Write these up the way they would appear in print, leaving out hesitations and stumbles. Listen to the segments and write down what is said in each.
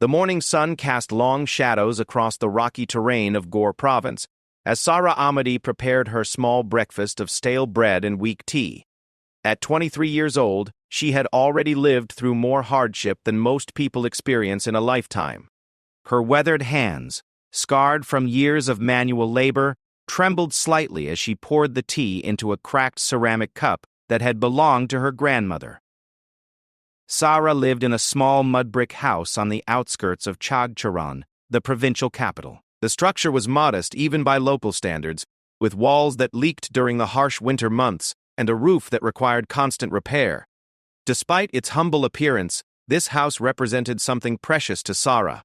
The morning sun cast long shadows across the rocky terrain of Ghor province, as Sara Ahmadi prepared her small breakfast of stale bread and weak tea. At 23 years old, she had already lived through more hardship than most people experience in a lifetime. Her weathered hands, scarred from years of manual labor, trembled slightly as she poured the tea into a cracked ceramic cup that had belonged to her grandmother. Sara lived in a small mud-brick house on the outskirts of Chagcharan, the provincial capital. The structure was modest even by local standards, with walls that leaked during the harsh winter months and a roof that required constant repair. Despite its humble appearance, this house represented something precious to Sara.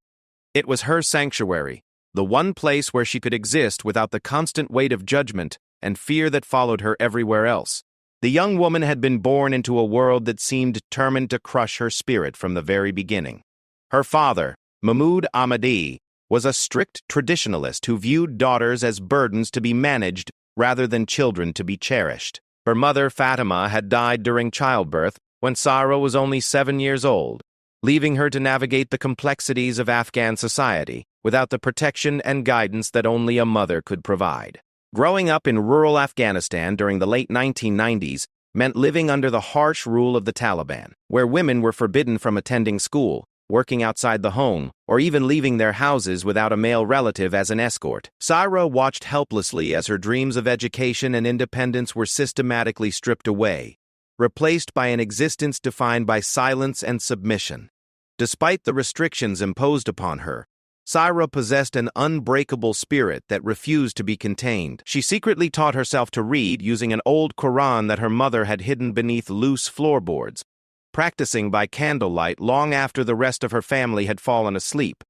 It was her sanctuary, the one place where she could exist without the constant weight of judgment and fear that followed her everywhere else. The young woman had been born into a world that seemed determined to crush her spirit from the very beginning. Her father, Mahmoud Ahmadi, was a strict traditionalist who viewed daughters as burdens to be managed rather than children to be cherished. Her mother, Fatima, had died during childbirth when Sara was only 7 years old, leaving her to navigate the complexities of Afghan society without the protection and guidance that only a mother could provide. Growing up in rural Afghanistan during the late 1990s meant living under the harsh rule of the Taliban, where women were forbidden from attending school, working outside the home, or even leaving their houses without a male relative as an escort. Sara watched helplessly as her dreams of education and independence were systematically stripped away, replaced by an existence defined by silence and submission. Despite the restrictions imposed upon her, Sara possessed an unbreakable spirit that refused to be contained. She secretly taught herself to read using an old Quran that her mother had hidden beneath loose floorboards, practicing by candlelight long after the rest of her family had fallen asleep.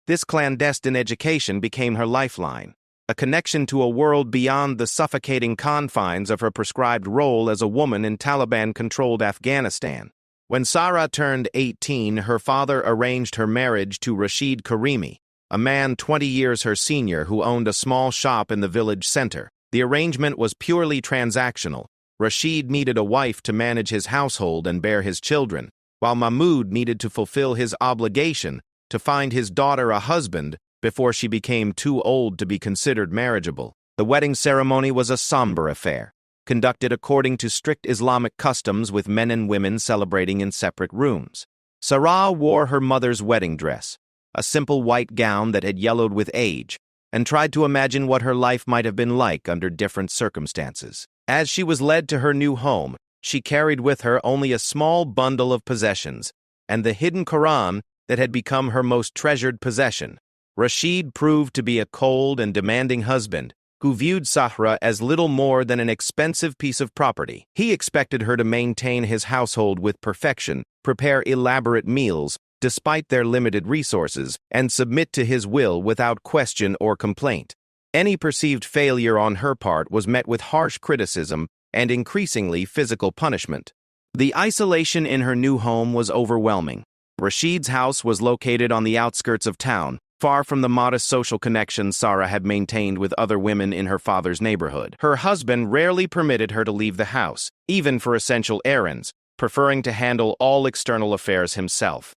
This clandestine education became her lifeline, a connection to a world beyond the suffocating confines of her prescribed role as a woman in Taliban-controlled Afghanistan. When Sara turned 18, her father arranged her marriage to Rashid Karimi, a man 20 years her senior who owned a small shop in the village center. The arrangement was purely transactional. Rashid needed a wife to manage his household and bear his children, while Mahmoud needed to fulfill his obligation to find his daughter a husband before she became too old to be considered marriageable. The wedding ceremony was a somber affair, conducted according to strict Islamic customs with men and women celebrating in separate rooms. Sara wore her mother's wedding dress, a simple white gown that had yellowed with age, and tried to imagine what her life might have been like under different circumstances. As she was led to her new home, she carried with her only a small bundle of possessions, and the hidden Quran that had become her most treasured possession. Rashid proved to be a cold and demanding husband, who viewed Sahra as little more than an expensive piece of property. He expected her to maintain his household with perfection, prepare elaborate meals despite their limited resources, and submit to his will without question or complaint. Any perceived failure on her part was met with harsh criticism and increasingly physical punishment. The isolation in her new home was overwhelming. Rashid's house was located on the outskirts of town, far from the modest social connections Sara had maintained with other women in her father's neighborhood. Her husband rarely permitted her to leave the house, even for essential errands, preferring to handle all external affairs himself.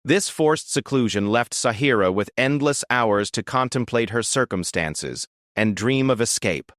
This forced seclusion left Sahira with endless hours to contemplate her circumstances and dream of escape.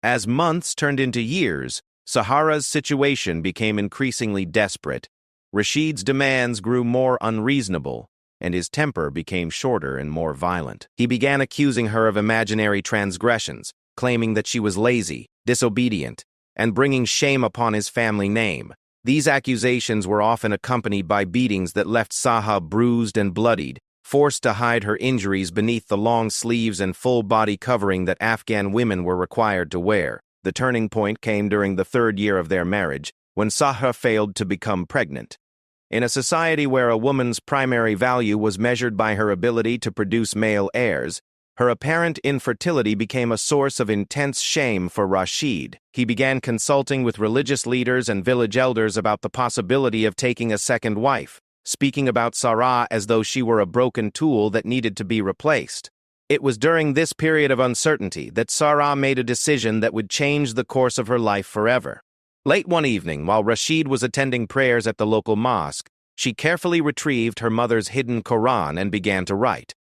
As months turned into years, Sahara's situation became increasingly desperate. Rashid's demands grew more unreasonable, and his temper became shorter and more violent. He began accusing her of imaginary transgressions, claiming that she was lazy, disobedient, and bringing shame upon his family name. These accusations were often accompanied by beatings that left Saha bruised and bloodied, forced to hide her injuries beneath the long sleeves and full body covering that Afghan women were required to wear. The turning point came during the 3rd year of their marriage, when Saha failed to become pregnant. In a society where a woman's primary value was measured by her ability to produce male heirs, her apparent infertility became a source of intense shame for Rashid. He began consulting with religious leaders and village elders about the possibility of taking a second wife, speaking about Sara as though she were a broken tool that needed to be replaced. It was during this period of uncertainty that Sara made a decision that would change the course of her life forever. Late one evening, while Rashid was attending prayers at the local mosque, She carefully retrieved her mother's hidden Quran and began to write.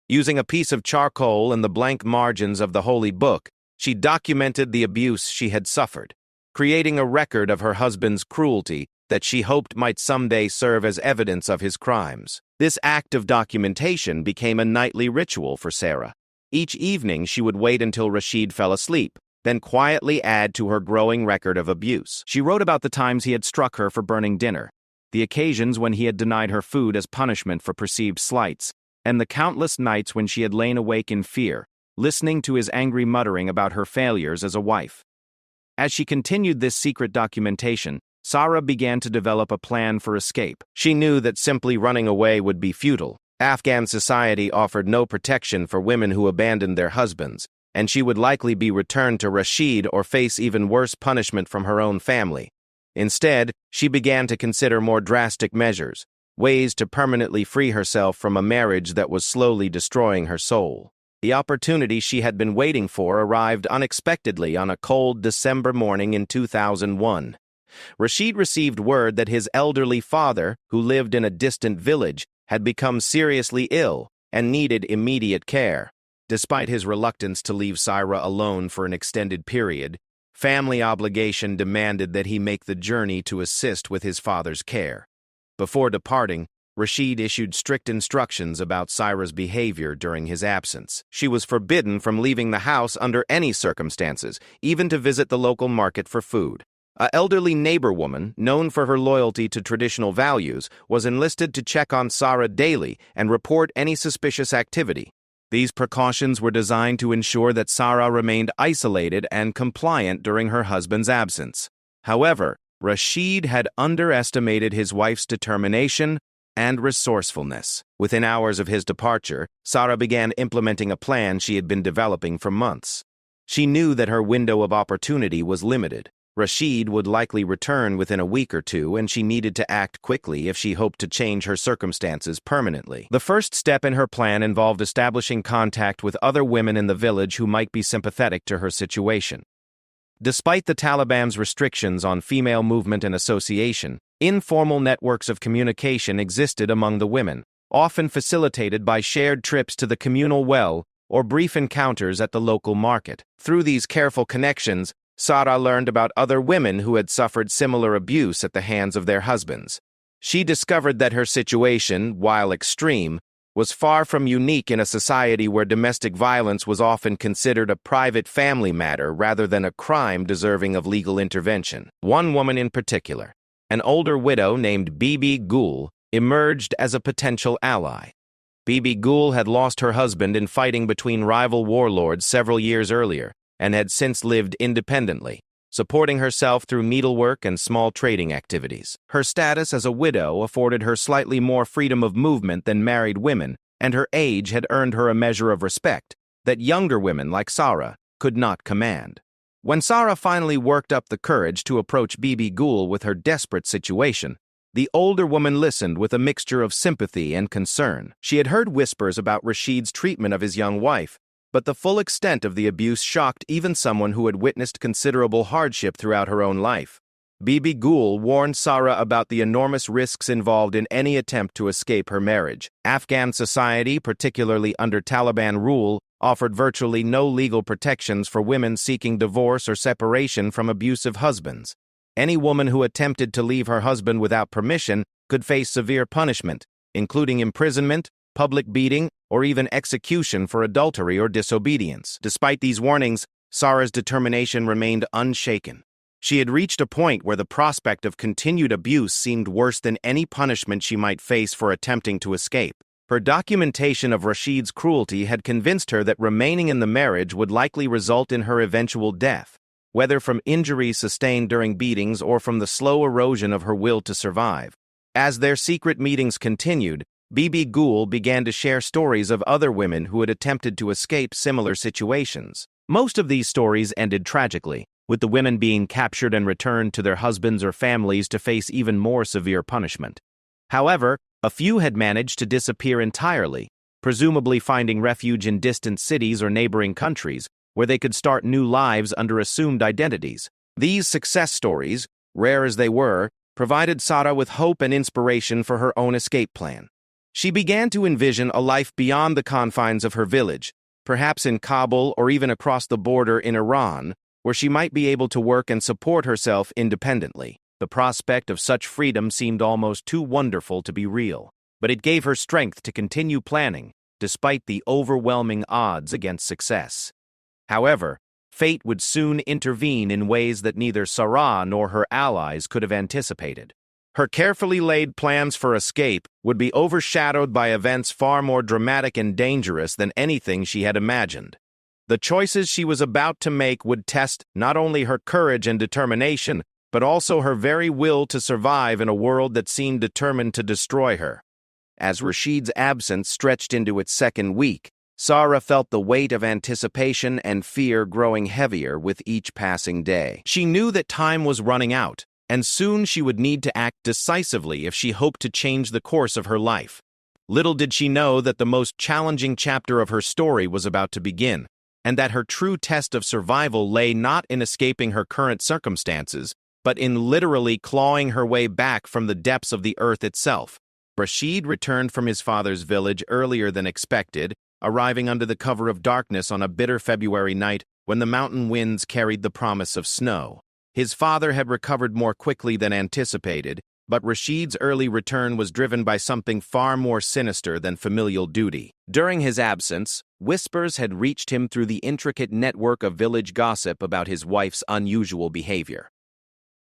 Using a piece of charcoal and the blank margins of the holy book, she documented the abuse she had suffered, creating a record of her husband's cruelty that she hoped might someday serve as evidence of his crimes. This act of documentation became a nightly ritual for Sarah. Each evening, she would wait until Rashid fell asleep, then quietly add to her growing record of abuse. She wrote about the times he had struck her for burning dinner, the occasions when he had denied her food as punishment for perceived slights, and the countless nights when she had lain awake in fear, listening to his angry muttering about her failures as a wife. As she continued this secret documentation, Sarah began to develop a plan for escape. She knew that simply running away would be futile. Afghan society offered no protection for women who abandoned their husbands, and she would likely be returned to Rashid or face even worse punishment from her own family. Instead, she began to consider more drastic measures, ways to permanently free herself from a marriage that was slowly destroying her soul. The opportunity she had been waiting for arrived unexpectedly on a cold December morning in 2001. Rashid received word that his elderly father, who lived in a distant village, had become seriously ill and needed immediate care. Despite his reluctance to leave Sarah alone for an extended period, family obligation demanded that he make the journey to assist with his father's care. Before departing, Rashid issued strict instructions about Sarah's behavior during his absence. She was forbidden from leaving the house under any circumstances, even to visit the local market for food. An elderly neighbor woman, known for her loyalty to traditional values, was enlisted to check on Sarah daily and report any suspicious activity. These precautions were designed to ensure that Sarah remained isolated and compliant during her husband's absence. However, Rashid had underestimated his wife's determination and resourcefulness. Within hours of his departure, Sarah began implementing a plan she had been developing for months. She knew that her window of opportunity was limited. Rashid would likely return within a week or two, and she needed to act quickly if she hoped to change her circumstances permanently. The first step in her plan involved establishing contact with other women in the village who might be sympathetic to her situation. Despite the Taliban's restrictions on female movement and association, informal networks of communication existed among the women, often facilitated by shared trips to the communal well or brief encounters at the local market. Through these careful connections, Sarah learned about other women who had suffered similar abuse at the hands of their husbands. She discovered that her situation, while extreme, was far from unique in a society where domestic violence was often considered a private family matter rather than a crime deserving of legal intervention. One woman in particular, an older widow named Bibi Gul, emerged as a potential ally. Bibi Gul had lost her husband in fighting between rival warlords several years earlier, and had since lived independently, supporting herself through needlework and small trading activities. Her status as a widow afforded her slightly more freedom of movement than married women, and her age had earned her a measure of respect that younger women like Sarah could not command. When Sarah finally worked up the courage to approach Bibi Gul with her desperate situation, the older woman listened with a mixture of sympathy and concern. She had heard whispers about Rashid's treatment of his young wife, but the full extent of the abuse shocked even someone who had witnessed considerable hardship throughout her own life. Bibi Gul warned Sarah about the enormous risks involved in any attempt to escape her marriage. Afghan society, particularly under Taliban rule, offered virtually no legal protections for women seeking divorce or separation from abusive husbands. Any woman who attempted to leave her husband without permission could face severe punishment, including imprisonment, public beating, or even execution for adultery or disobedience. Despite these warnings, Sarah's determination remained unshaken. She had reached a point where the prospect of continued abuse seemed worse than any punishment she might face for attempting to escape. Her documentation of Rashid's cruelty had convinced her that remaining in the marriage would likely result in her eventual death, whether from injuries sustained during beatings or from the slow erosion of her will to survive. As their secret meetings continued, Bibi Gul began to share stories of other women who had attempted to escape similar situations. Most of these stories ended tragically, with the women being captured and returned to their husbands or families to face even more severe punishment. However, a few had managed to disappear entirely, presumably finding refuge in distant cities or neighboring countries, where they could start new lives under assumed identities. These success stories, rare as they were, provided Sarah with hope and inspiration for her own escape plan. She began to envision a life beyond the confines of her village, perhaps in Kabul or even across the border in Iran, where she might be able to work and support herself independently. The prospect of such freedom seemed almost too wonderful to be real, but it gave her strength to continue planning, despite the overwhelming odds against success. However, fate would soon intervene in ways that neither Sarah nor her allies could have anticipated. Her carefully laid plans for escape would be overshadowed by events far more dramatic and dangerous than anything she had imagined. The choices she was about to make would test not only her courage and determination, but also her very will to survive in a world that seemed determined to destroy her. As Rashid's absence stretched into its second week, Sarah felt the weight of anticipation and fear growing heavier with each passing day. She knew that time was running out, and soon she would need to act decisively if she hoped to change the course of her life. Little did she know that the most challenging chapter of her story was about to begin, and that her true test of survival lay not in escaping her current circumstances, but in literally clawing her way back from the depths of the earth itself. Rashid returned from his father's village earlier than expected, arriving under the cover of darkness on a bitter February night when the mountain winds carried the promise of snow. His father had recovered more quickly than anticipated, but Rashid's early return was driven by something far more sinister than familial duty. During his absence, whispers had reached him through the intricate network of village gossip about his wife's unusual behavior.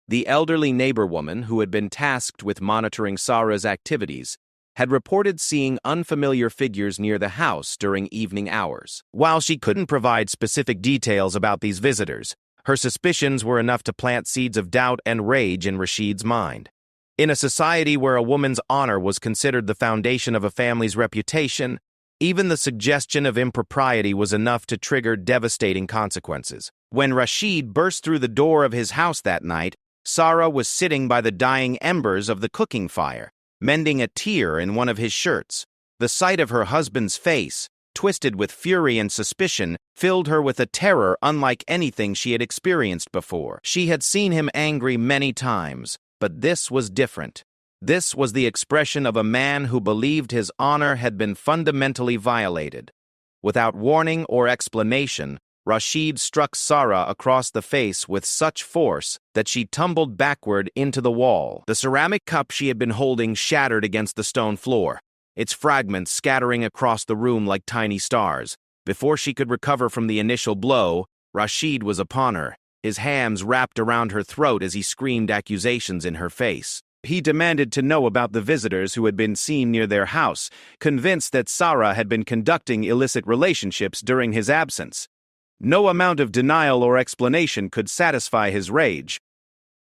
The elderly neighbor woman, who had been tasked with monitoring Sarah's activities, had reported seeing unfamiliar figures near the house during evening hours. While she couldn't provide specific details about these visitors, her suspicions were enough to plant seeds of doubt and rage in Rashid's mind. In a society where a woman's honor was considered the foundation of a family's reputation, even the suggestion of impropriety was enough to trigger devastating consequences. When Rashid burst through the door of his house that night, Sarah was sitting by the dying embers of the cooking fire, mending a tear in one of his shirts. The sight of her husband's face, twisted with fury and suspicion, filled her with a terror unlike anything she had experienced before. She had seen him angry many times, but this was different. This was the expression of a man who believed his honor had been fundamentally violated. Without warning or explanation, Rashid struck Sarah across the face with such force that she tumbled backward into the wall. The ceramic cup she had been holding shattered against the stone floor, its fragments scattering across the room like tiny stars. Before she could recover from the initial blow, Rashid was upon her, his hands wrapped around her throat as he screamed accusations in her face. He demanded to know about the visitors who had been seen near their house, convinced that Sarah had been conducting illicit relationships during his absence. No amount of denial or explanation could satisfy his rage.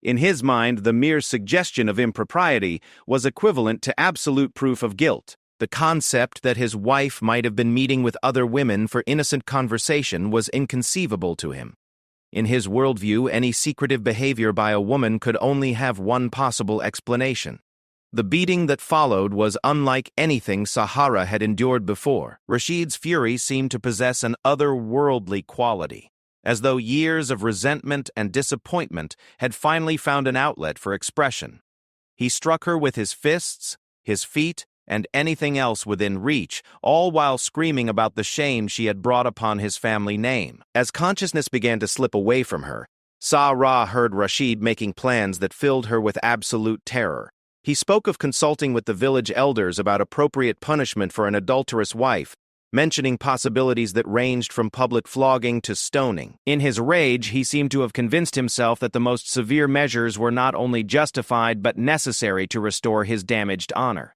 In his mind, the mere suggestion of impropriety was equivalent to absolute proof of guilt. The concept that his wife might have been meeting with other women for innocent conversation was inconceivable to him. In his worldview, any secretive behavior by a woman could only have one possible explanation. The beating that followed was unlike anything Sahara had endured before. Rashid's fury seemed to possess an otherworldly quality, as though years of resentment and disappointment had finally found an outlet for expression. He struck her with his fists, his feet, and anything else within reach, all while screaming about the shame she had brought upon his family name. As consciousness began to slip away from her, Sarah heard Rashid making plans that filled her with absolute terror. He spoke of consulting with the village elders about appropriate punishment for an adulterous wife, mentioning possibilities that ranged from public flogging to stoning. In his rage, he seemed to have convinced himself that the most severe measures were not only justified but necessary to restore his damaged honor.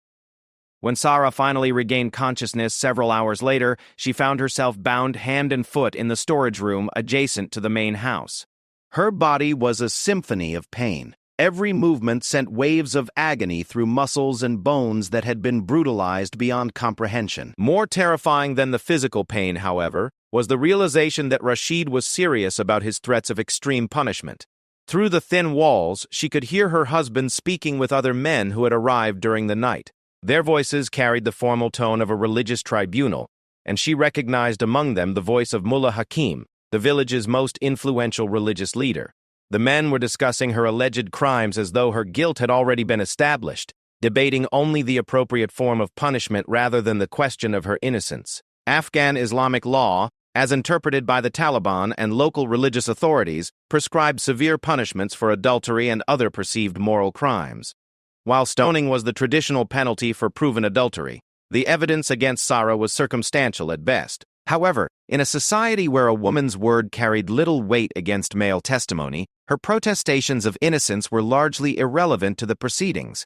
When Sarah finally regained consciousness several hours later, she found herself bound hand and foot in the storage room adjacent to the main house. Her body was a symphony of pain. Every movement sent waves of agony through muscles and bones that had been brutalized beyond comprehension. More terrifying than the physical pain, however, was the realization that Rashid was serious about his threats of extreme punishment. Through the thin walls, she could hear her husband speaking with other men who had arrived during the night. Their voices carried the formal tone of a religious tribunal, and she recognized among them the voice of Mullah Hakim, the village's most influential religious leader. The men were discussing her alleged crimes as though her guilt had already been established, debating only the appropriate form of punishment rather than the question of her innocence. Afghan Islamic law, as interpreted by the Taliban and local religious authorities, prescribed severe punishments for adultery and other perceived moral crimes. While stoning was the traditional penalty for proven adultery, the evidence against Sara was circumstantial at best. However, in a society where a woman's word carried little weight against male testimony, her protestations of innocence were largely irrelevant to the proceedings.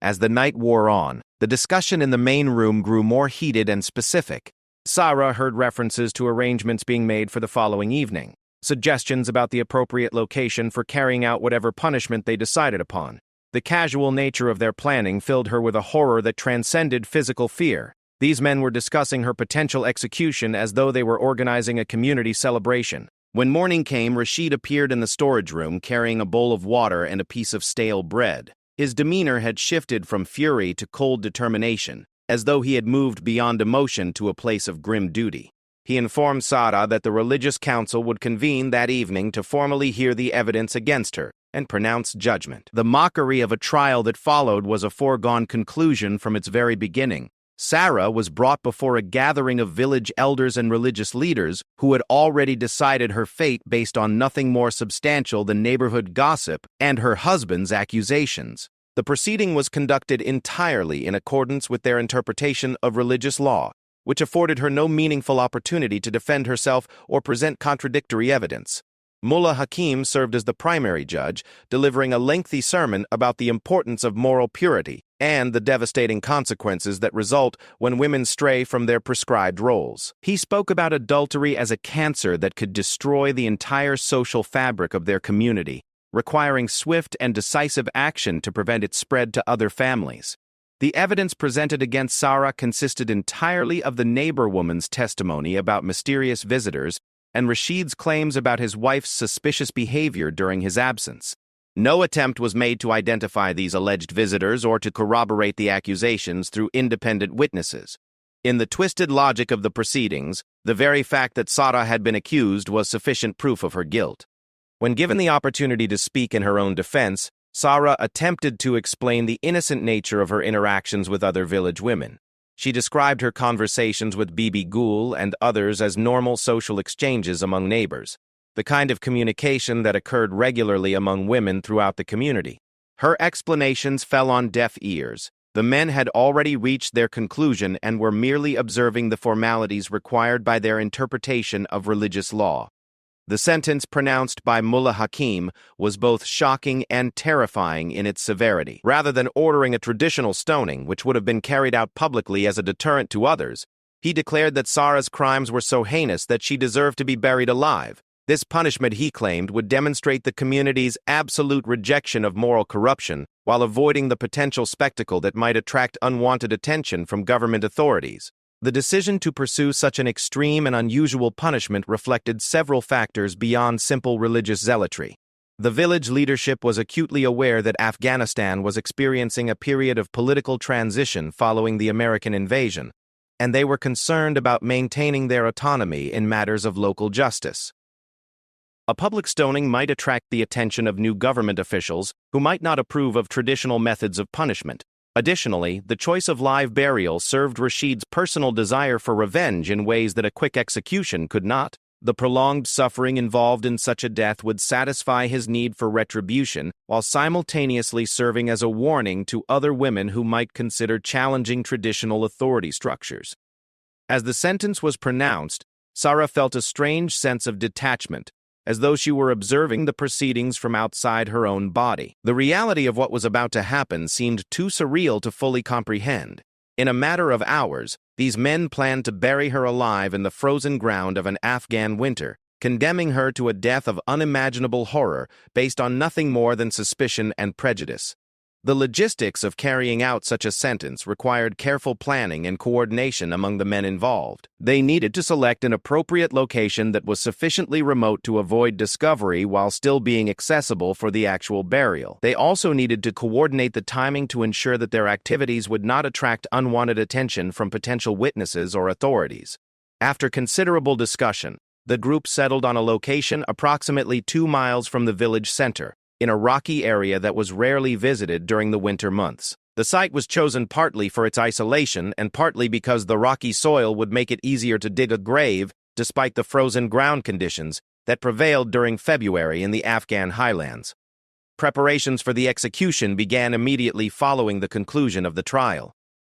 As the night wore on, the discussion in the main room grew more heated and specific. Sara heard references to arrangements being made for the following evening, suggestions about the appropriate location for carrying out whatever punishment they decided upon. The casual nature of their planning filled her with a horror that transcended physical fear. These men were discussing her potential execution as though they were organizing a community celebration. When morning came, Rashid appeared in the storage room carrying a bowl of water and a piece of stale bread. His demeanor had shifted from fury to cold determination, as though he had moved beyond emotion to a place of grim duty. He informed Sara that the religious council would convene that evening to formally hear the evidence against her and pronounce judgment. The mockery of a trial that followed was a foregone conclusion from its very beginning. Sara was brought before a gathering of village elders and religious leaders who had already decided her fate based on nothing more substantial than neighborhood gossip and her husband's accusations. The proceeding was conducted entirely in accordance with their interpretation of religious law, which afforded her no meaningful opportunity to defend herself or present contradictory evidence. Mullah Hakim served as the primary judge, delivering a lengthy sermon about the importance of moral purity and the devastating consequences that result when women stray from their prescribed roles. He spoke about adultery as a cancer that could destroy the entire social fabric of their community, requiring swift and decisive action to prevent its spread to other families. The evidence presented against Sara consisted entirely of the neighbor woman's testimony about mysterious visitors and Rashid's claims about his wife's suspicious behavior during his absence. No attempt was made to identify these alleged visitors or to corroborate the accusations through independent witnesses. In the twisted logic of the proceedings, the very fact that Sara had been accused was sufficient proof of her guilt. When given the opportunity to speak in her own defense, Sara attempted to explain the innocent nature of her interactions with other village women. She described her conversations with Bibi Gul and others as normal social exchanges among neighbors, the kind of communication that occurred regularly among women throughout the community. Her explanations fell on deaf ears. The men had already reached their conclusion and were merely observing the formalities required by their interpretation of religious law. The sentence pronounced by Mullah Hakim was both shocking and terrifying in its severity. Rather than ordering a traditional stoning, which would have been carried out publicly as a deterrent to others, he declared that Sara's crimes were so heinous that she deserved to be buried alive. This punishment, he claimed, would demonstrate the community's absolute rejection of moral corruption while avoiding the potential spectacle that might attract unwanted attention from government authorities. The decision to pursue such an extreme and unusual punishment reflected several factors beyond simple religious zealotry. The village leadership was acutely aware that Afghanistan was experiencing a period of political transition following the American invasion, and they were concerned about maintaining their autonomy in matters of local justice. A public stoning might attract the attention of new government officials who might not approve of traditional methods of punishment. Additionally, the choice of live burial served Rashid's personal desire for revenge in ways that a quick execution could not. The prolonged suffering involved in such a death would satisfy his need for retribution while simultaneously serving as a warning to other women who might consider challenging traditional authority structures. As the sentence was pronounced, Sara felt a strange sense of detachment, as though she were observing the proceedings from outside her own body. The reality of what was about to happen seemed too surreal to fully comprehend. In a matter of hours, these men planned to bury her alive in the frozen ground of an Afghan winter, condemning her to a death of unimaginable horror based on nothing more than suspicion and prejudice. The logistics of carrying out such a sentence required careful planning and coordination among the men involved. They needed to select an appropriate location that was sufficiently remote to avoid discovery while still being accessible for the actual burial. They also needed to coordinate the timing to ensure that their activities would not attract unwanted attention from potential witnesses or authorities. After considerable discussion, The group settled on a location approximately 2 miles from the village center, in a rocky area that was rarely visited during the winter months. The site was chosen partly for its isolation and partly because the rocky soil would make it easier to dig a grave despite the frozen ground conditions that prevailed during February in the Afghan highlands. Preparations for the execution began immediately following the conclusion of the trial.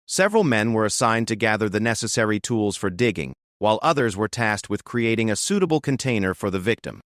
Several men were assigned to gather the necessary tools for digging, while others were tasked with creating a suitable container for the victim.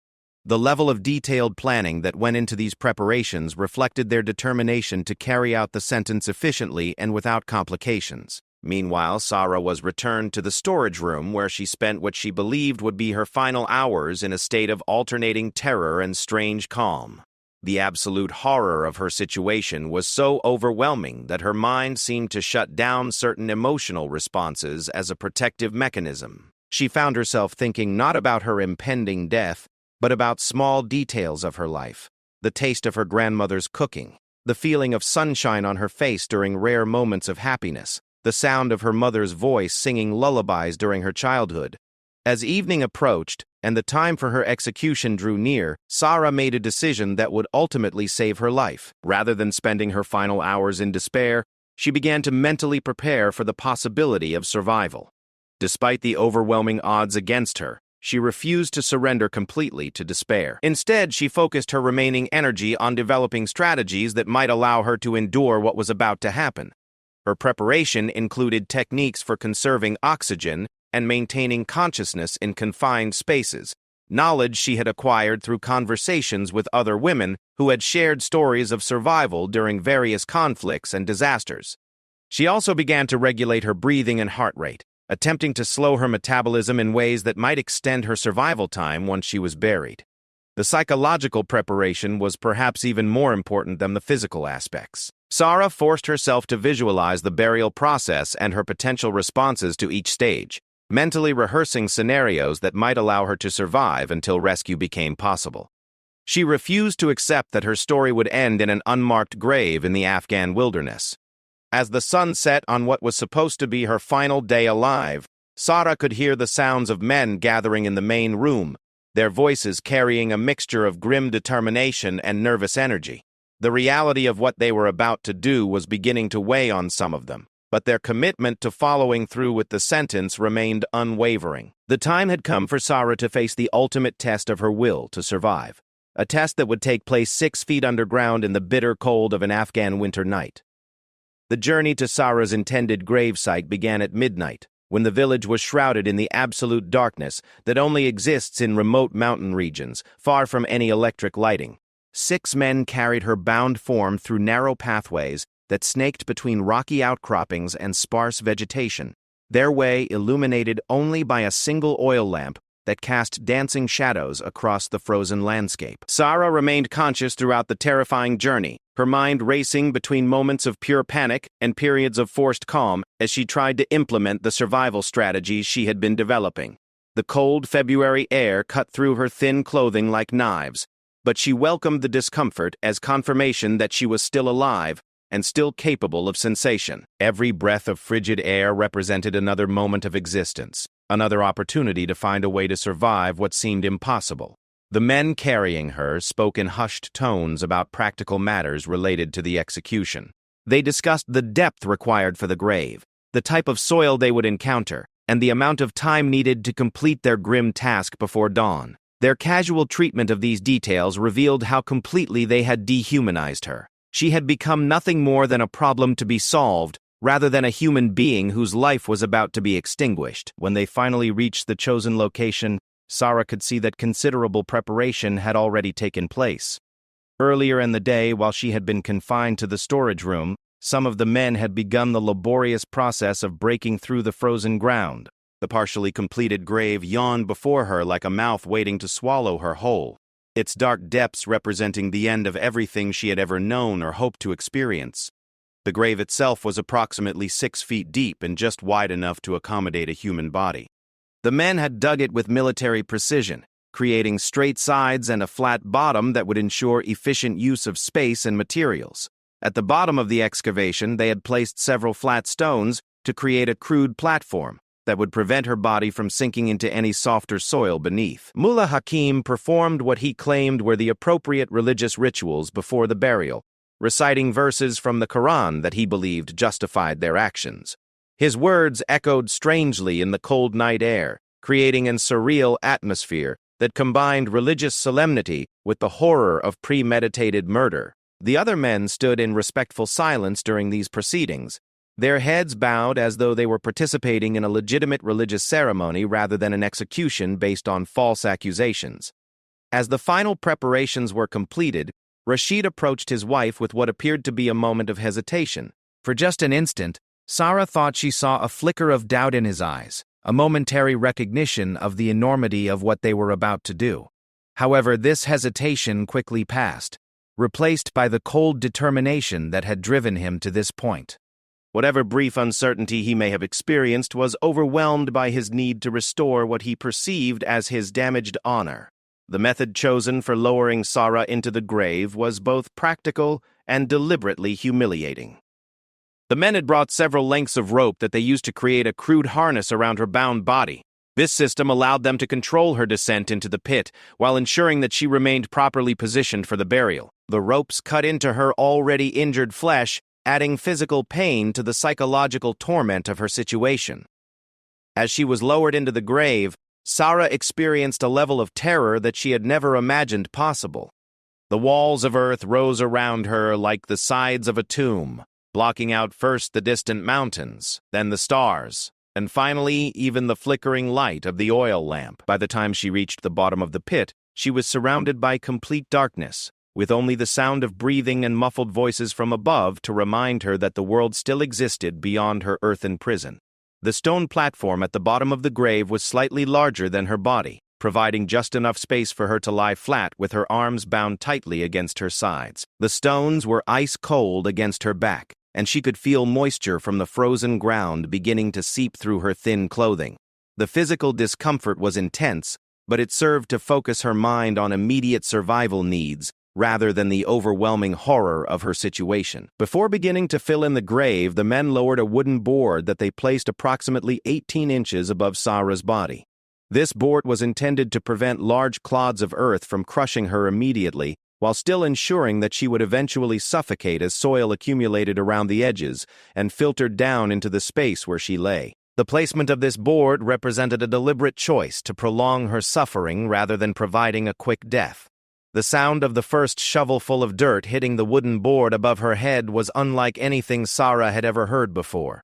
The level of detailed planning that went into these preparations reflected their determination to carry out the sentence efficiently and without complications. Meanwhile, Sarah was returned to the storage room where she spent what she believed would be her final hours in a state of alternating terror and strange calm. The absolute horror of her situation was so overwhelming that her mind seemed to shut down certain emotional responses as a protective mechanism. She found herself thinking not about her impending death, but about small details of her life: the taste of her grandmother's cooking, the feeling of sunshine on her face during rare moments of happiness, the sound of her mother's voice singing lullabies during her childhood. As evening approached and the time for her execution drew near, Sarah made a decision that would ultimately save her life. Rather than spending her final hours in despair, she began to mentally prepare for the possibility of survival. Despite the overwhelming odds against her, she refused to surrender completely to despair. Instead, she focused her remaining energy on developing strategies that might allow her to endure what was about to happen. Her preparation included techniques for conserving oxygen and maintaining consciousness in confined spaces, knowledge she had acquired through conversations with other women who had shared stories of survival during various conflicts and disasters. She also began to regulate her breathing and heart rate, attempting to slow her metabolism in ways that might extend her survival time once she was buried. The psychological preparation was perhaps even more important than the physical aspects. Sarah forced herself to visualize the burial process and her potential responses to each stage, mentally rehearsing scenarios that might allow her to survive until rescue became possible. She refused to accept that her story would end in an unmarked grave in the Afghan wilderness. As the sun set on what was supposed to be her final day alive, Sarah could hear the sounds of men gathering in the main room, their voices carrying a mixture of grim determination and nervous energy. The reality of what they were about to do was beginning to weigh on some of them, but their commitment to following through with the sentence remained unwavering. The time had come for Sarah to face the ultimate test of her will to survive, a test that would take place 6 feet underground in the bitter cold of an Afghan winter night. The journey to Sarah's intended gravesite began at midnight, when the village was shrouded in the absolute darkness that only exists in remote mountain regions, far from any electric lighting. 6 men carried her bound form through narrow pathways that snaked between rocky outcroppings and sparse vegetation, their way illuminated only by a single oil lamp that cast dancing shadows across the frozen landscape. Sarah remained conscious throughout the terrifying journey, her mind racing between moments of pure panic and periods of forced calm as she tried to implement the survival strategies she had been developing. The cold February air cut through her thin clothing like knives, but she welcomed the discomfort as confirmation that she was still alive and still capable of sensation. Every breath of frigid air represented another moment of existence, another opportunity to find a way to survive what seemed impossible. The men carrying her spoke in hushed tones about practical matters related to the execution. They discussed the depth required for the grave, the type of soil they would encounter, and the amount of time needed to complete their grim task before dawn. Their casual treatment of these details revealed how completely they had dehumanized her. She had become nothing more than a problem to be solved, rather than a human being whose life was about to be extinguished. When they finally reached the chosen location, Sarah could see that considerable preparation had already taken place. Earlier in the day, while she had been confined to the storage room, some of the men had begun the laborious process of breaking through the frozen ground. The partially completed grave yawned before her like a mouth waiting to swallow her whole, its dark depths representing the end of everything she had ever known or hoped to experience. The grave itself was approximately 6 feet deep and just wide enough to accommodate a human body. The men had dug it with military precision, creating straight sides and a flat bottom that would ensure efficient use of space and materials. At the bottom of the excavation, they had placed several flat stones to create a crude platform, that would prevent her body from sinking into any softer soil beneath. Mullah Hakim performed what he claimed were the appropriate religious rituals before the burial, reciting verses from the Quran that he believed justified their actions. His words echoed strangely in the cold night air, creating an surreal atmosphere that combined religious solemnity with the horror of premeditated murder. The other men stood in respectful silence during these proceedings, their heads bowed as though they were participating in a legitimate religious ceremony rather than an execution based on false accusations. As the final preparations were completed, Rashid approached his wife with what appeared to be a moment of hesitation. For just an instant, Sarah thought she saw a flicker of doubt in his eyes, a momentary recognition of the enormity of what they were about to do. However, this hesitation quickly passed, replaced by the cold determination that had driven him to this point. Whatever brief uncertainty he may have experienced was overwhelmed by his need to restore what he perceived as his damaged honor. The method chosen for lowering Sarah into the grave was both practical and deliberately humiliating. The men had brought several lengths of rope that they used to create a crude harness around her bound body. This system allowed them to control her descent into the pit while ensuring that she remained properly positioned for the burial. The ropes cut into her already injured flesh, adding physical pain to the psychological torment of her situation. As she was lowered into the grave, Sarah experienced a level of terror that she had never imagined possible. The walls of earth rose around her like the sides of a tomb, blocking out first the distant mountains, then the stars, and finally even the flickering light of the oil lamp. By the time she reached the bottom of the pit, she was surrounded by complete darkness, with only the sound of breathing and muffled voices from above to remind her that the world still existed beyond her earthen prison. The stone platform at the bottom of the grave was slightly larger than her body, providing just enough space for her to lie flat with her arms bound tightly against her sides. The stones were ice cold against her back, and she could feel moisture from the frozen ground beginning to seep through her thin clothing. The physical discomfort was intense, but it served to focus her mind on immediate survival needs rather than the overwhelming horror of her situation. Before beginning to fill in the grave, the men lowered a wooden board that they placed approximately 18 inches above Sarah's body. This board was intended to prevent large clods of earth from crushing her immediately, while still ensuring that she would eventually suffocate as soil accumulated around the edges and filtered down into the space where she lay. The placement of this board represented a deliberate choice to prolong her suffering rather than providing a quick death. The sound of the first shovelful of dirt hitting the wooden board above her head was unlike anything Sarah had ever heard before.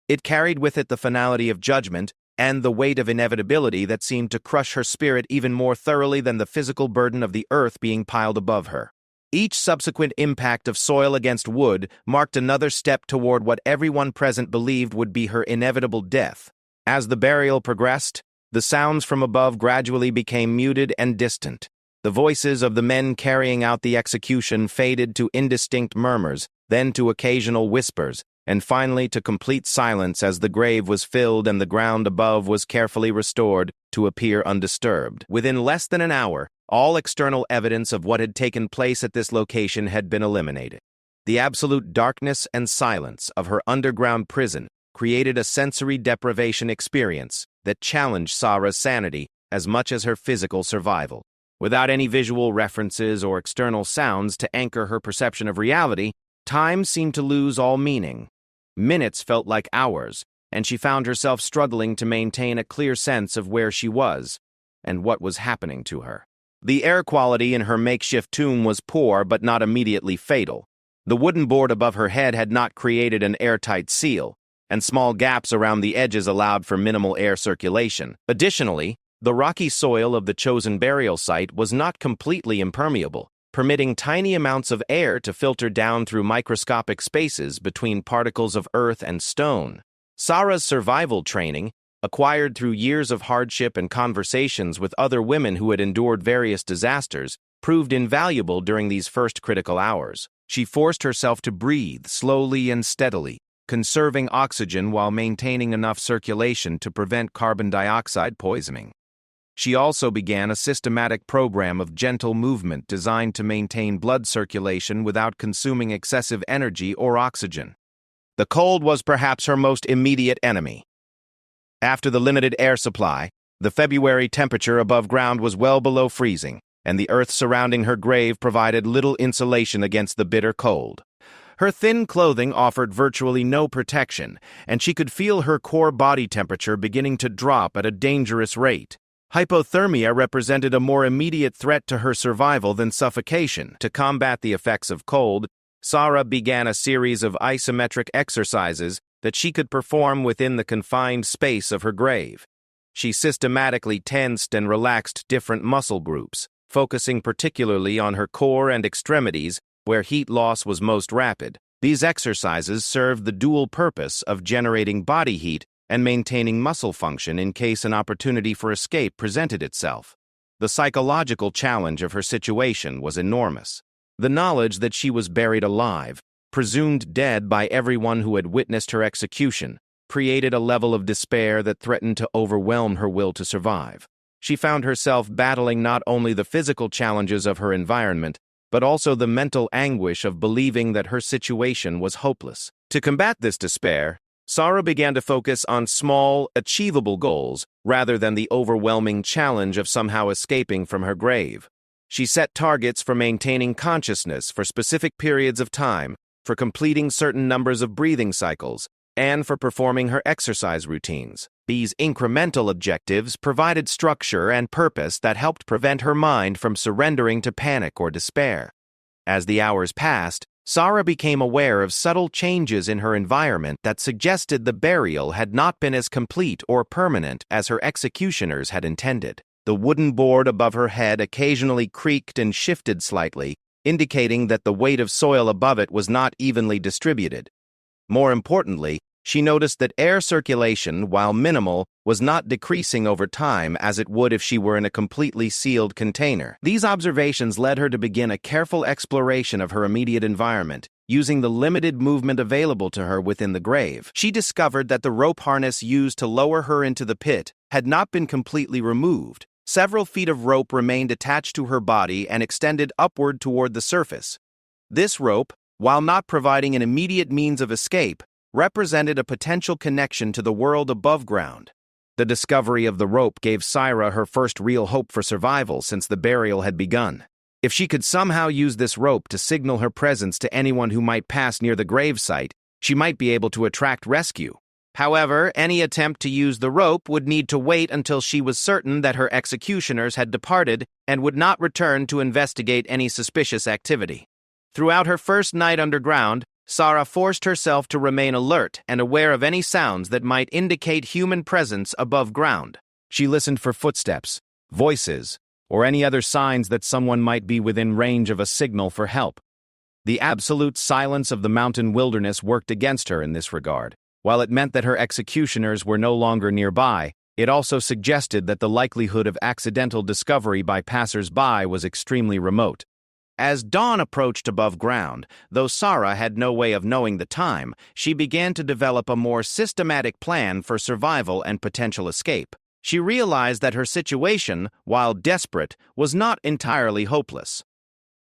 It carried with it the finality of judgment and the weight of inevitability that seemed to crush her spirit even more thoroughly than the physical burden of the earth being piled above her. Each subsequent impact of soil against wood marked another step toward what everyone present believed would be her inevitable death. As the burial progressed, the sounds from above gradually became muted and distant. The voices of the men carrying out the execution faded to indistinct murmurs, then to occasional whispers, and finally to complete silence as the grave was filled and the ground above was carefully restored to appear undisturbed. Within less than an hour, all external evidence of what had taken place at this location had been eliminated. The absolute darkness and silence of her underground prison created a sensory deprivation experience that challenged Sarah's sanity as much as her physical survival. Without any visual references or external sounds to anchor her perception of reality, time seemed to lose all meaning. Minutes felt like hours, and she found herself struggling to maintain a clear sense of where she was and what was happening to her. The air quality in her makeshift tomb was poor but not immediately fatal. The wooden board above her head had not created an airtight seal, and small gaps around the edges allowed for minimal air circulation. Additionally, the rocky soil of the chosen burial site was not completely impermeable, permitting tiny amounts of air to filter down through microscopic spaces between particles of earth and stone. Sarah's survival training, acquired through years of hardship and conversations with other women who had endured various disasters, proved invaluable during these first critical hours. She forced herself to breathe slowly and steadily, conserving oxygen while maintaining enough circulation to prevent carbon dioxide poisoning. She also began a systematic program of gentle movement designed to maintain blood circulation without consuming excessive energy or oxygen. The cold was perhaps her most immediate enemy. After the limited air supply, the February temperature above ground was well below freezing, and the earth surrounding her grave provided little insulation against the bitter cold. Her thin clothing offered virtually no protection, and she could feel her core body temperature beginning to drop at a dangerous rate. Hypothermia represented a more immediate threat to her survival than suffocation. To combat the effects of cold, Sarah began a series of isometric exercises that she could perform within the confined space of her grave. She systematically tensed and relaxed different muscle groups, focusing particularly on her core and extremities, where heat loss was most rapid. These exercises served the dual purpose of generating body heat and maintaining muscle function in case an opportunity for escape presented itself. The psychological challenge of her situation was enormous. The knowledge that she was buried alive, presumed dead by everyone who had witnessed her execution, created a level of despair that threatened to overwhelm her will to survive. She found herself battling not only the physical challenges of her environment, but also the mental anguish of believing that her situation was hopeless. To combat this despair, Sarah began to focus on small, achievable goals rather than the overwhelming challenge of somehow escaping from her grave. She set targets for maintaining consciousness for specific periods of time, for completing certain numbers of breathing cycles, and for performing her exercise routines. These incremental objectives provided structure and purpose that helped prevent her mind from surrendering to panic or despair. As the hours passed, Sarah became aware of subtle changes in her environment that suggested the burial had not been as complete or permanent as her executioners had intended. The wooden board above her head occasionally creaked and shifted slightly, indicating that the weight of soil above it was not evenly distributed. More importantly, she noticed that air circulation, while minimal, was not decreasing over time as it would if she were in a completely sealed container. These observations led her to begin a careful exploration of her immediate environment, using the limited movement available to her within the grave. She discovered that the rope harness used to lower her into the pit had not been completely removed. Several feet of rope remained attached to her body and extended upward toward the surface. This rope, while not providing an immediate means of escape, represented a potential connection to the world above ground. The discovery of the rope gave Sarah her first real hope for survival since the burial had begun. If she could somehow use this rope to signal her presence to anyone who might pass near the gravesite, she might be able to attract rescue. However, any attempt to use the rope would need to wait until she was certain that her executioners had departed and would not return to investigate any suspicious activity. Throughout her first night underground, Sarah forced herself to remain alert and aware of any sounds that might indicate human presence above ground. She listened for footsteps, voices, or any other signs that someone might be within range of a signal for help. The absolute silence of the mountain wilderness worked against her in this regard. While it meant that her executioners were no longer nearby, it also suggested that the likelihood of accidental discovery by passers-by was extremely remote. As dawn approached above ground, though Sarah had no way of knowing the time, she began to develop a more systematic plan for survival and potential escape. She realized that her situation, while desperate, was not entirely hopeless.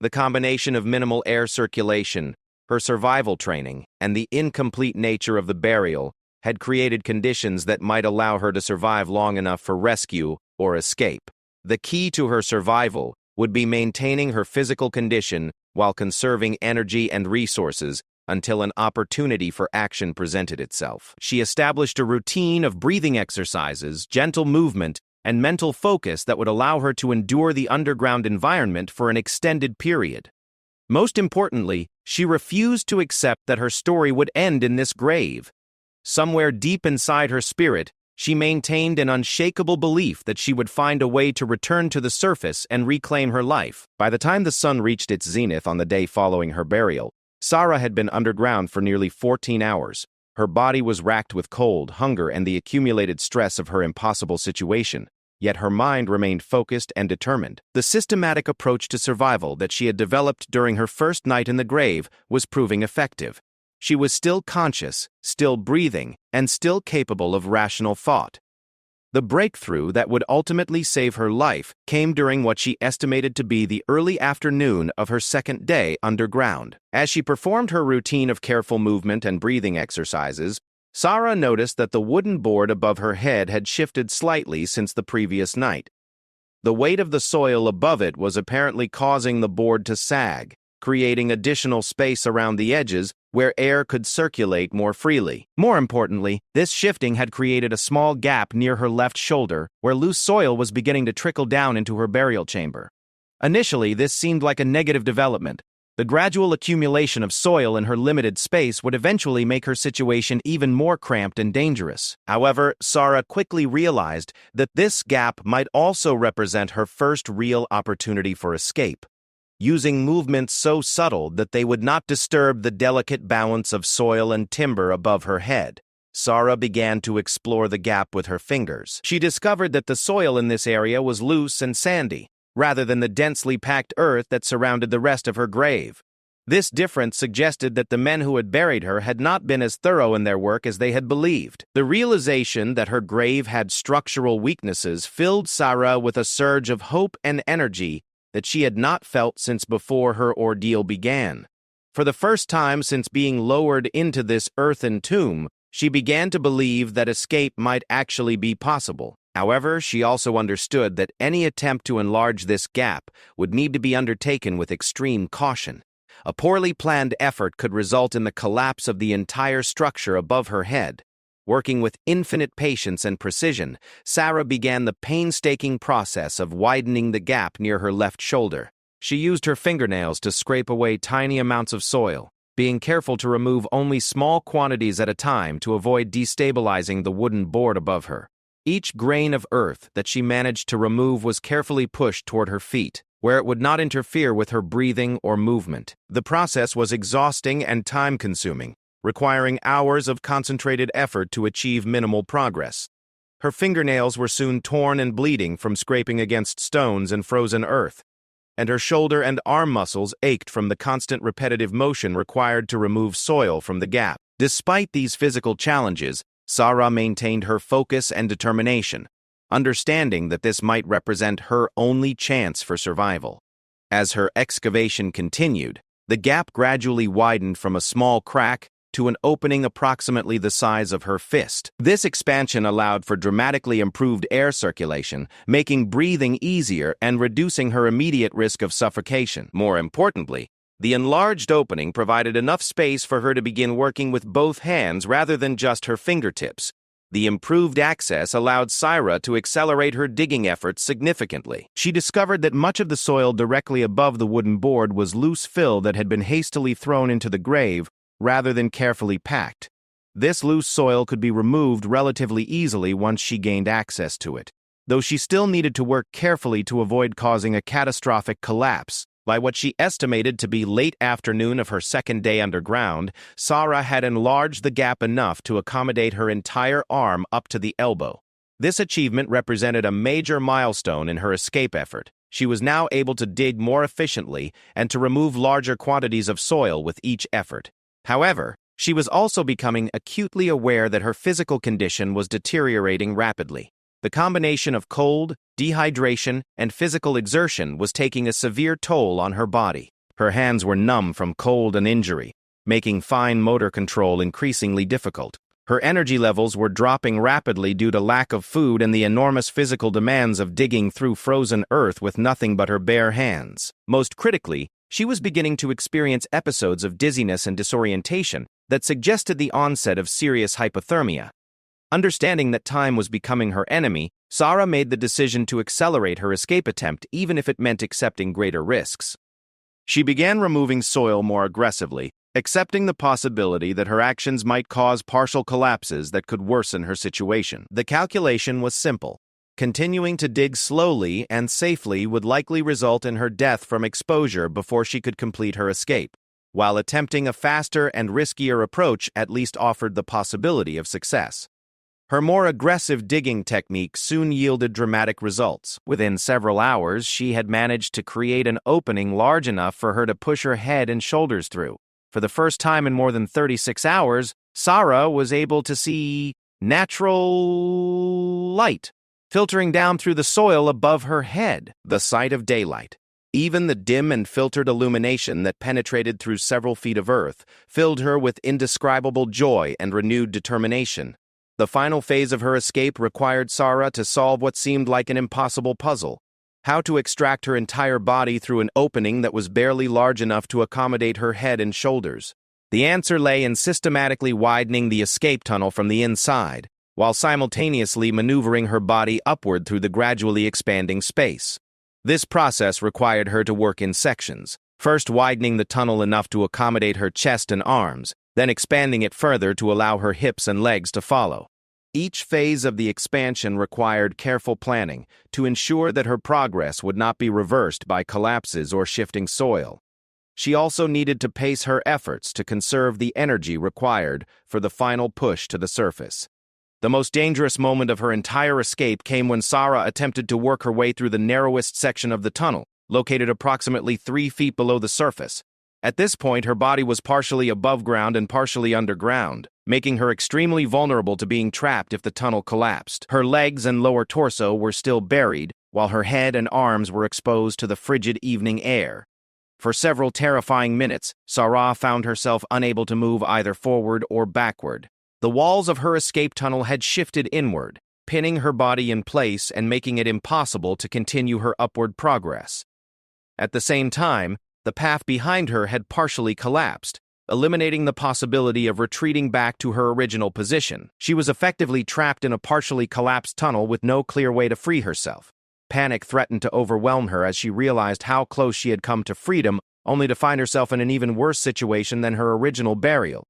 The combination of minimal air circulation, her survival training, and the incomplete nature of the burial had created conditions that might allow her to survive long enough for rescue or escape. The key to her survival would be maintaining her physical condition while conserving energy and resources until an opportunity for action presented itself. She established a routine of breathing exercises, gentle movement, and mental focus that would allow her to endure the underground environment for an extended period. Most importantly, she refused to accept that her story would end in this grave. Somewhere deep inside her spirit, she maintained an unshakable belief that she would find a way to return to the surface and reclaim her life. By the time the sun reached its zenith on the day following her burial, Sarah had been underground for nearly 14 hours. Her body was racked with cold, hunger, and the accumulated stress of her impossible situation. Yet her mind remained focused and determined. The systematic approach to survival that she had developed during her first night in the grave was proving effective. She was still conscious, still breathing, and still capable of rational thought. The breakthrough that would ultimately save her life came during what she estimated to be the early afternoon of her second day underground. As she performed her routine of careful movement and breathing exercises, Sarah noticed that the wooden board above her head had shifted slightly since the previous night. The weight of the soil above it was apparently causing the board to sag, creating additional space around the edges where air could circulate more freely. More importantly, this shifting had created a small gap near her left shoulder where loose soil was beginning to trickle down into her burial chamber. Initially, this seemed like a negative development. The gradual accumulation of soil in her limited space would eventually make her situation even more cramped and dangerous. However, Sarah quickly realized that this gap might also represent her first real opportunity for escape. Using movements so subtle that they would not disturb the delicate balance of soil and timber above her head, Sarah began to explore the gap with her fingers. She discovered that the soil in this area was loose and sandy, rather than the densely packed earth that surrounded the rest of her grave. This difference suggested that the men who had buried her had not been as thorough in their work as they had believed. The realization that her grave had structural weaknesses filled Sarah with a surge of hope and energy that she had not felt since before her ordeal began. For the first time since being lowered into this earthen tomb, she began to believe that escape might actually be possible. However, she also understood that any attempt to enlarge this gap would need to be undertaken with extreme caution. A poorly planned effort could result in the collapse of the entire structure above her head. Working with infinite patience and precision, Sarah began the painstaking process of widening the gap near her left shoulder. She used her fingernails to scrape away tiny amounts of soil, being careful to remove only small quantities at a time to avoid destabilizing the wooden board above her. Each grain of earth that she managed to remove was carefully pushed toward her feet, where it would not interfere with her breathing or movement. The process was exhausting and time-consuming, requiring hours of concentrated effort to achieve minimal progress. Her fingernails were soon torn and bleeding from scraping against stones and frozen earth, and her shoulder and arm muscles ached from the constant repetitive motion required to remove soil from the gap. Despite these physical challenges, Sarah maintained her focus and determination, understanding that this might represent her only chance for survival. As her excavation continued, the gap gradually widened from a small crack to an opening approximately the size of her fist. This expansion allowed for dramatically improved air circulation, making breathing easier and reducing her immediate risk of suffocation. More importantly, the enlarged opening provided enough space for her to begin working with both hands rather than just her fingertips. The improved access allowed Sarah to accelerate her digging efforts significantly. She discovered that much of the soil directly above the wooden board was loose fill that had been hastily thrown into the grave rather than carefully packed. This loose soil could be removed relatively easily once she gained access to it, though she still needed to work carefully to avoid causing a catastrophic collapse. By what she estimated to be late afternoon of her second day underground, Sarah had enlarged the gap enough to accommodate her entire arm up to the elbow. This achievement represented a major milestone in her escape effort. She was now able to dig more efficiently and to remove larger quantities of soil with each effort. However, she was also becoming acutely aware that her physical condition was deteriorating rapidly. The combination of cold, dehydration, and physical exertion was taking a severe toll on her body. Her hands were numb from cold and injury, making fine motor control increasingly difficult. Her energy levels were dropping rapidly due to lack of food and the enormous physical demands of digging through frozen earth with nothing but her bare hands. Most critically, she was beginning to experience episodes of dizziness and disorientation that suggested the onset of serious hypothermia. Understanding that time was becoming her enemy, Sarah made the decision to accelerate her escape attempt even if it meant accepting greater risks. She began removing soil more aggressively, accepting the possibility that her actions might cause partial collapses that could worsen her situation. The calculation was simple. Continuing to dig slowly and safely would likely result in her death from exposure before she could complete her escape, while attempting a faster and riskier approach at least offered the possibility of success. Her more aggressive digging technique soon yielded dramatic results. Within several hours, she had managed to create an opening large enough for her to push her head and shoulders through. For the first time in more than 36 hours, Sarah was able to see natural light filtering down through the soil above her head, the sight of daylight. Even the dim and filtered illumination that penetrated through several feet of earth filled her with indescribable joy and renewed determination. The final phase of her escape required Sarah to solve what seemed like an impossible puzzle: how to extract her entire body through an opening that was barely large enough to accommodate her head and shoulders. The answer lay in systematically widening the escape tunnel from the inside, while simultaneously maneuvering her body upward through the gradually expanding space. This process required her to work in sections, first widening the tunnel enough to accommodate her chest and arms, then expanding it further to allow her hips and legs to follow. Each phase of the expansion required careful planning to ensure that her progress would not be reversed by collapses or shifting soil. She also needed to pace her efforts to conserve the energy required for the final push to the surface. The most dangerous moment of her entire escape came when Sarah attempted to work her way through the narrowest section of the tunnel, located approximately 3 feet below the surface. At this point, her body was partially above ground and partially underground, making her extremely vulnerable to being trapped if the tunnel collapsed. Her legs and lower torso were still buried, while her head and arms were exposed to the frigid evening air. For several terrifying minutes, Sarah found herself unable to move either forward or backward. The walls of her escape tunnel had shifted inward, pinning her body in place and making it impossible to continue her upward progress. At the same time, the path behind her had partially collapsed, eliminating the possibility of retreating back to her original position. She was effectively trapped in a partially collapsed tunnel with no clear way to free herself. Panic threatened to overwhelm her as she realized how close she had come to freedom, only to find herself in an even worse situation than her original burial.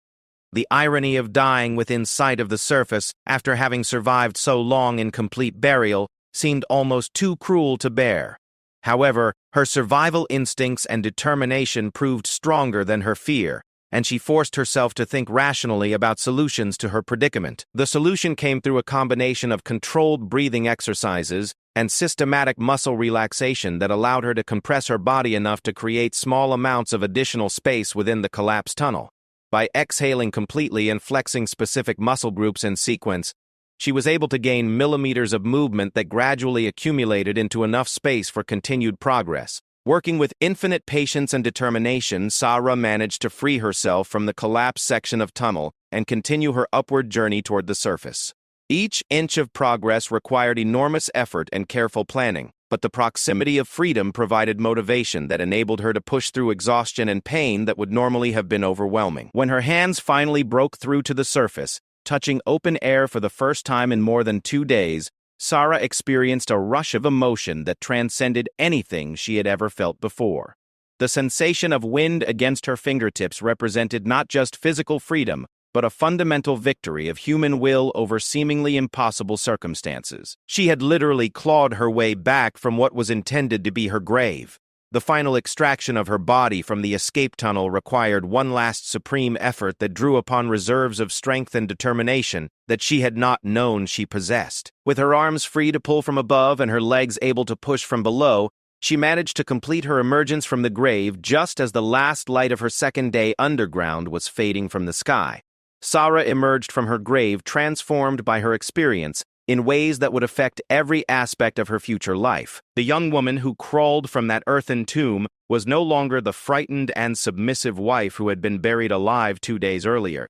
The irony of dying within sight of the surface after having survived so long in complete burial seemed almost too cruel to bear. However, her survival instincts and determination proved stronger than her fear, and she forced herself to think rationally about solutions to her predicament. The solution came through a combination of controlled breathing exercises and systematic muscle relaxation that allowed her to compress her body enough to create small amounts of additional space within the collapsed tunnel. By exhaling completely and flexing specific muscle groups in sequence, she was able to gain millimeters of movement that gradually accumulated into enough space for continued progress. Working with infinite patience and determination, Sarah managed to free herself from the collapsed section of tunnel and continue her upward journey toward the surface. Each inch of progress required enormous effort and careful planning, but the proximity of freedom provided motivation that enabled her to push through exhaustion and pain that would normally have been overwhelming. When her hands finally broke through to the surface, touching open air for the first time in more than 2 days, Sarah experienced a rush of emotion that transcended anything she had ever felt before. The sensation of wind against her fingertips represented not just physical freedom, but a fundamental victory of human will over seemingly impossible circumstances. She had literally clawed her way back from what was intended to be her grave. The final extraction of her body from the escape tunnel required one last supreme effort that drew upon reserves of strength and determination that she had not known she possessed. With her arms free to pull from above and her legs able to push from below, she managed to complete her emergence from the grave just as the last light of her second day underground was fading from the sky. Sarah emerged from her grave transformed by her experience in ways that would affect every aspect of her future life. The young woman who crawled from that earthen tomb was no longer the frightened and submissive wife who had been buried alive 2 days earlier.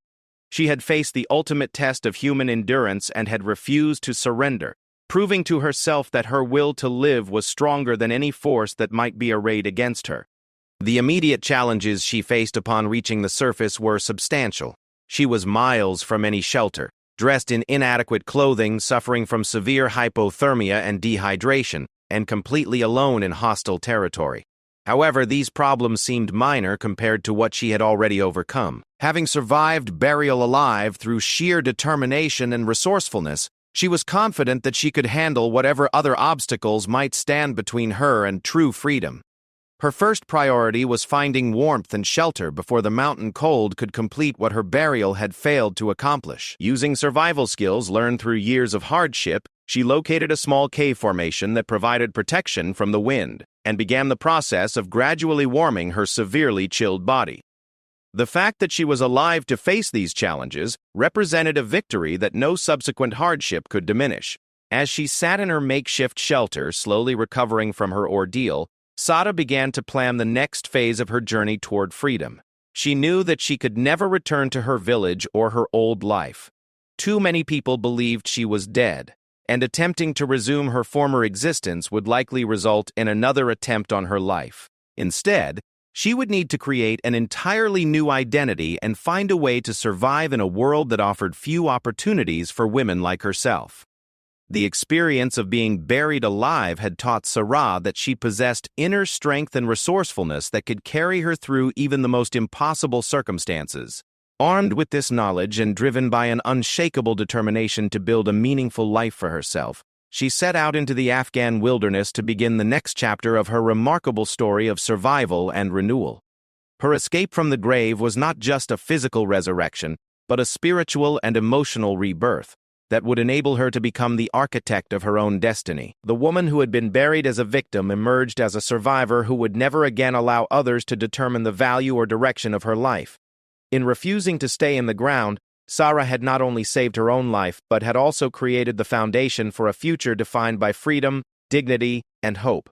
She had faced the ultimate test of human endurance and had refused to surrender, proving to herself that her will to live was stronger than any force that might be arrayed against her. The immediate challenges she faced upon reaching the surface were substantial. She was miles from any shelter, dressed in inadequate clothing, suffering from severe hypothermia and dehydration, and completely alone in hostile territory. However, these problems seemed minor compared to what she had already overcome. Having survived burial alive through sheer determination and resourcefulness, she was confident that she could handle whatever other obstacles might stand between her and true freedom. Her first priority was finding warmth and shelter before the mountain cold could complete what her burial had failed to accomplish. Using survival skills learned through years of hardship, she located a small cave formation that provided protection from the wind, and began the process of gradually warming her severely chilled body. The fact that she was alive to face these challenges represented a victory that no subsequent hardship could diminish. As she sat in her makeshift shelter, slowly recovering from her ordeal, Sada began to plan the next phase of her journey toward freedom. She knew that she could never return to her village or her old life. Too many people believed she was dead, and attempting to resume her former existence would likely result in another attempt on her life. Instead, she would need to create an entirely new identity and find a way to survive in a world that offered few opportunities for women like herself. The experience of being buried alive had taught Sarah that she possessed inner strength and resourcefulness that could carry her through even the most impossible circumstances. Armed with this knowledge and driven by an unshakable determination to build a meaningful life for herself, she set out into the Afghan wilderness to begin the next chapter of her remarkable story of survival and renewal. Her escape from the grave was not just a physical resurrection, but a spiritual and emotional rebirth that would enable her to become the architect of her own destiny. The woman who had been buried as a victim emerged as a survivor who would never again allow others to determine the value or direction of her life. In refusing to stay in the ground, Sarah had not only saved her own life, but had also created the foundation for a future defined by freedom, dignity, and hope.